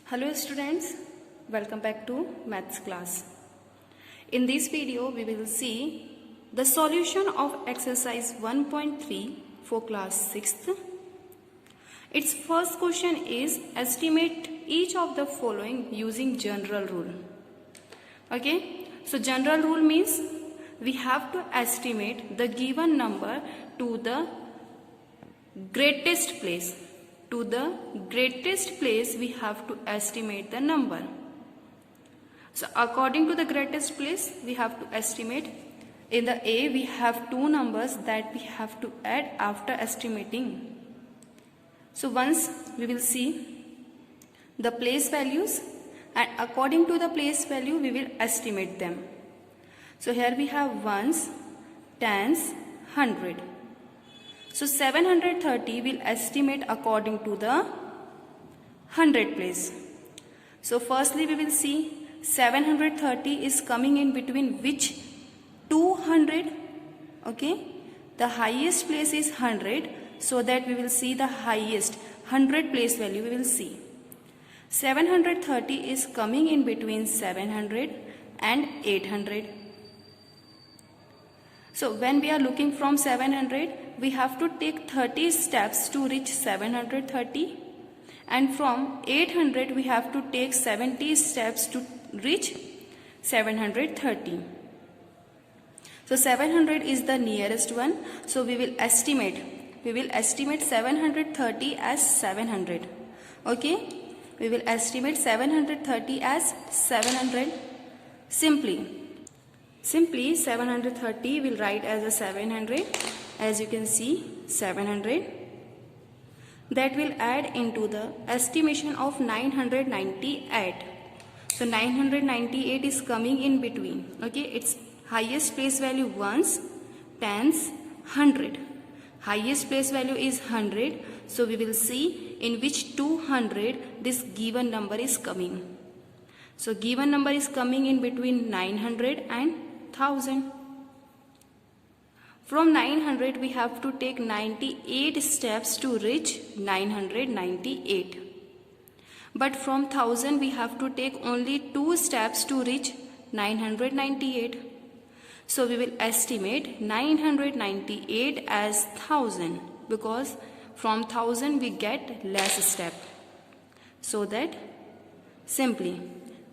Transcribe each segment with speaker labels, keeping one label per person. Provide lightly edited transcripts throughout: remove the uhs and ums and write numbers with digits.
Speaker 1: Hello students, welcome back to maths class. In this video we will see the solution of exercise 1.3 for class 6th. Its first question is estimate each of the following using general rule. Okay, so general rule means we have to estimate the given number to the greatest place. To the greatest place we have to estimate the number. So according to the greatest place we have to estimate. In the A we have two numbers that we have to add after estimating. So once we will see the place values, and according to the place value we will estimate them. So here we have ones, tens, 100. So 730 will estimate according to the 100 place. So firstly we will see 730 is coming in between which 200. Okay, the highest place is 100, so that we will see the highest 100 place value we will see. 730 is coming in between 700 and 800. So when we are looking from 700, we have to take 30 steps to reach 730, and from 800 we have to take 70 steps to reach 730. So 700 is the nearest one, so we will estimate 730 as 700. Okay, we will estimate 730 as 700. Simply 730 will write as a 700. As you can see, 700. That will add into the estimation of 998. So 998 is coming in between. Okay, its highest place value ones, tens, 100. Highest place value is 100. So we will see in which 200 this given number is coming. So given number is coming in between 900 and 1000. From 900 we have to take 98 steps to reach 998. But from 1000 we have to take only 2 steps to reach 998. So we will estimate 998 as 1000, because from 1000 we get less step. So that simply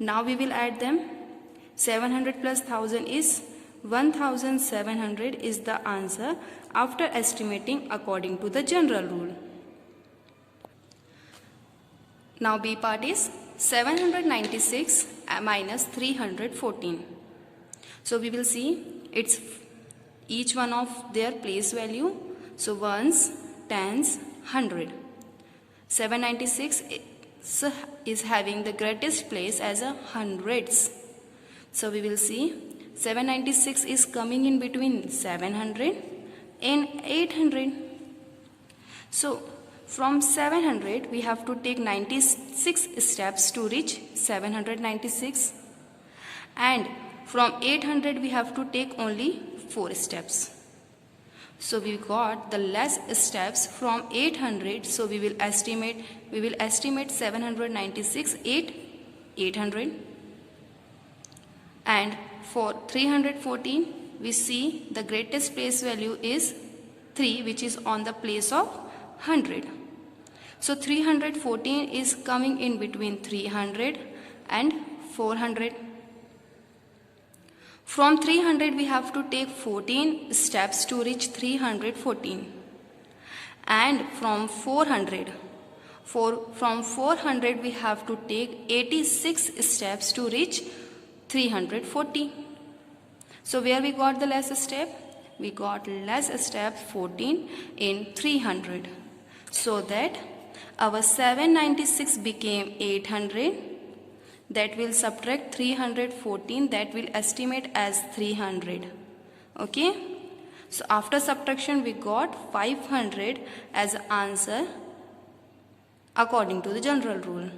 Speaker 1: now we will add them. 700 plus 1000 is 1700 is the answer after estimating according to the general rule. Now B part is 796 minus 314. So we will see it's each one of their place value. So ones, tens, 100. 796 is having the greatest place as a hundreds. So we will see 796 is coming in between 700 and 800. So from 700 we have to take 96 steps to reach 796, and from 800 we have to take only 4 steps. So we got the less steps from 800, so we will estimate 796 800. And for 314 we see the greatest place value is 3, which is on the place of 100. So 314 is coming in between 300 and 400. From 300 we have to take 14 steps to reach 314. And from 400 we have to take 86 steps to reach 340. So where we got the less step? We got less step 14 in 300. So that our 796 became 800. That will subtract 314, that will estimate as 300. Okay. So after subtraction we got 500 as answer according to the general rule.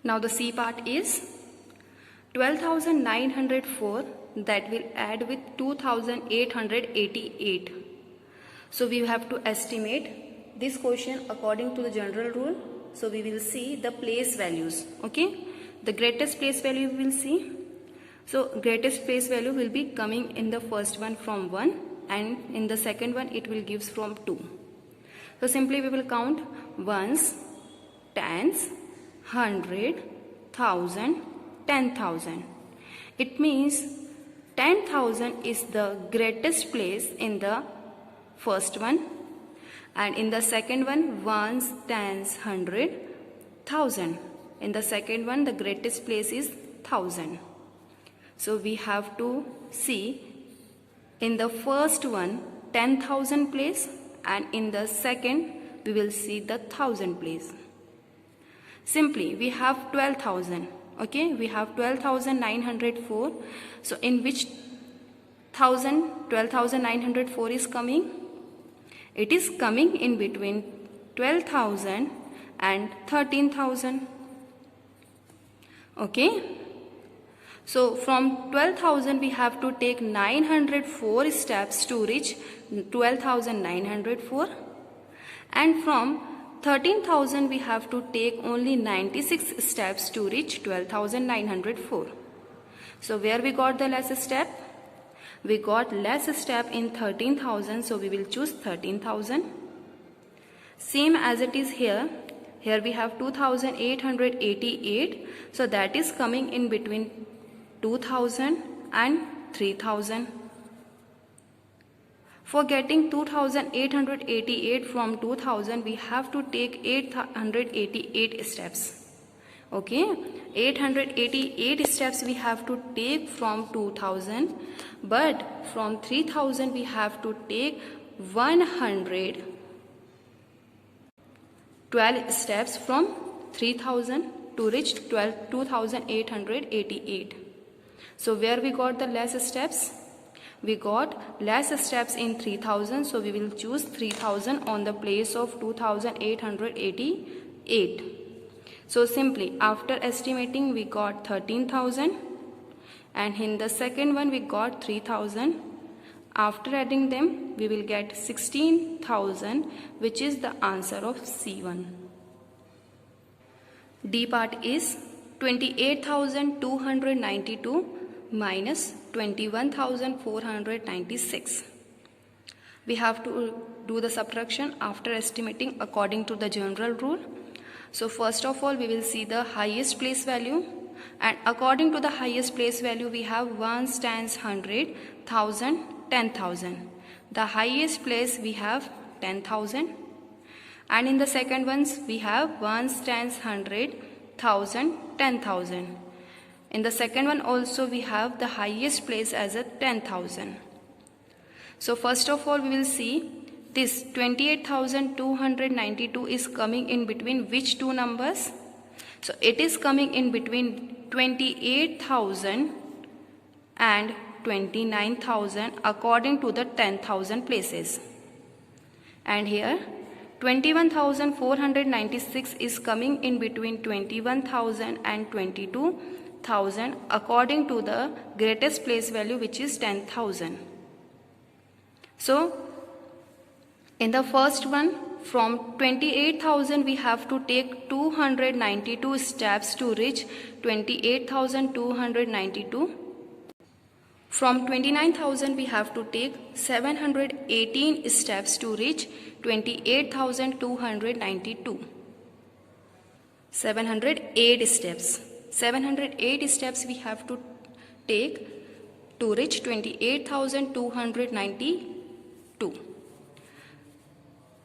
Speaker 1: Now the C part is 12,904 that will add with 2,888. So we have to estimate this question according to the general rule. So we will see the place values. Okay, the greatest place value we will see. So greatest place value will be coming in the first one from 1, and in the second one it will gives from 2. So simply we will count ones, tens, 100, 1000, 10,000. It means 10,000 is the greatest place in the first one, and in the second one ones, tens, 100, 1000. In the second one the greatest place is 1000. So we have to see in the first one 10,000 place, and in the second we will see the 1000 place. Simply we have 12,000. Okay, we have 12,904. So in which 12,904 is coming? It is coming in between 12,000 and 13,000. Okay. So from 12,000 we have to take 904 steps to reach 12,904, and from 13,000 we have to take only 96 steps to reach 12,904. So where we got the less step? We got less step in 13,000, so we will choose 13,000. Same as it is here. Here we have 2,888, so that is coming in between 2,000 and 3,000. For getting 2,888 from 2,000, we have to take 888 steps. Okay, 888 steps we have to take from 2,000, but from 3,000 we have to take 112 steps from 3,000 to reach 2,888. So where we got the less steps? We got less steps in 3,000, so we will choose 3,000 on the place of 2,888. So simply after estimating we got 13,000, and in the second one we got 3,000. After adding them we will get 16,000, which is the answer of C1. D part is 28,292 minus 21,496. We have to do the subtraction after estimating according to the general rule. So first of all we will see the highest place value, and according to the highest place value we have ones, tens, 100, 1000, 10,000. The highest place we have 10,000, and in the second ones we have ones, tens, 100, 1000, 10,000. In the second one also we have the highest place as a 10,000. So first of all we will see this 28,292 is coming in between which two numbers? So it is coming in between 28,000 and 29,000 according to the 10,000 places. And here 21,496 is coming in between 21,000 and 22,000 according to the greatest place value, which is 10,000. So in the first one, from 28,000 we have to take 292 steps to reach 28,292. From 29,000 we have to take 718 steps to reach 28,292. 708 steps. 708 steps we have to take to reach 28,292.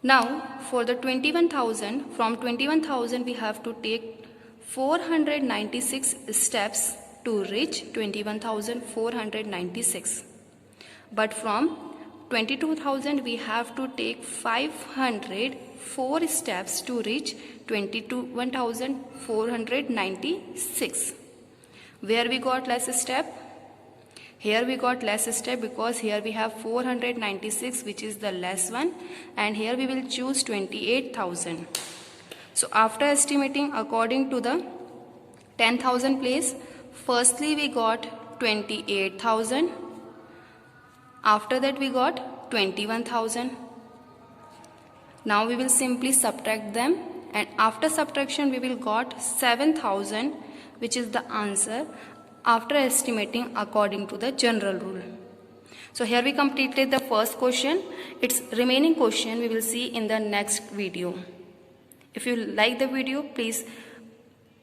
Speaker 1: Now for the 21,000, from 21,000 we have to take 496 steps to reach 21,496. But from 22,000 we have to take 504 steps to reach 21,496. Where we got less step? Here we got less step because here we have 496, which is the less one, and here we will choose 28,000. So after estimating according to the 10,000 place, firstly we got 28,000. After that we got 21,000. Now we will simply subtract them and after subtraction we will got 7,000, which is the answer after estimating according to the general rule. So here we completed the first question. Its remaining question we will see in the next video. If you like the video, please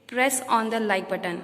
Speaker 1: press on the like button.